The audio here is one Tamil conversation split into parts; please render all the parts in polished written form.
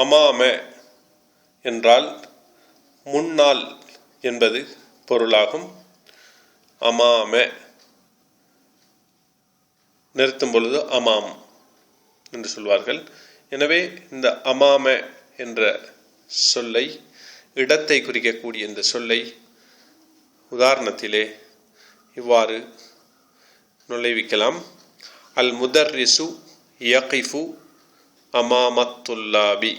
அமாம என்றால் முன்னால் என்பது பொருளாகும். அமாம நிறுத்தும் பொழுது அமாம் என்று சொல்வார்கள். எனவே இந்த அமாம என்ற சொல்லை, இடத்தை குறிக்கக்கூடிய இந்த சொல்லை உதாரணத்திலே இவ்வாறு நுழைவிக்கலாம். அல் முதர்ரிசு யகிஃபு அமாமத்துல்லாபி.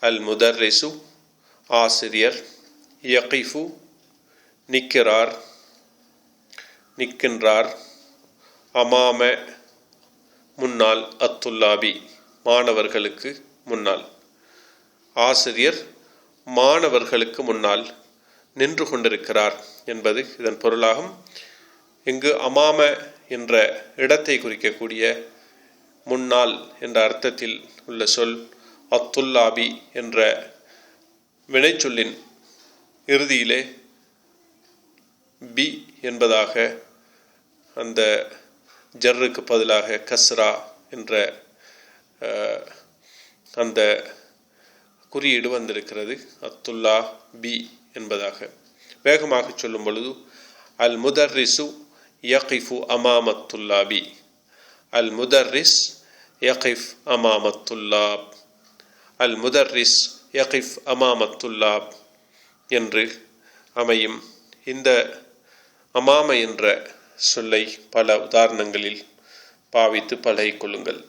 அல் முதர்ரிசு ஆசிரியர், யகிஃபு நிற்கிறார், நிற்கின்றார், அமாம முன்னால், அத்துல்லாபி மாணவர்களுக்கு முன்னால். ஆசிரியர் மாணவர்களுக்கு முன்னால் நின்று கொண்டிருக்கிறார் என்பது இதன் பொருளாகும். இங்கு அமாம என்ற இடத்தை குறிக்கக்கூடிய முன்னால் என்ற அர்த்தத்தில் உள்ள சொல் அத்துல்லாபி என்ற வினைச்சொல்லின் இறுதியிலே பி என்பதாக அந்த ஜர்ருக்கு பதிலாக கஸ்ரா என்ற அந்த குறியீடு வந்திருக்கிறது. அத்துல்லா பி என்பதாக. வேகமாக சொல்லும் பொழுது அல் முதர்ரிசு யகிஃபு அமாமத்துல்லாபி. அல் முதர்ரிஸ் யகிஃப் அமாமத்துல்லாப். அல் முதர்ரிஸ் யகிஃப் அமாமத்துல்லாப் என்று அமையும். இந்த அமாம என்ற சொல்லை பல உதாரணங்களில் பாவித்து பழகிக் கொள்ளுங்கள்.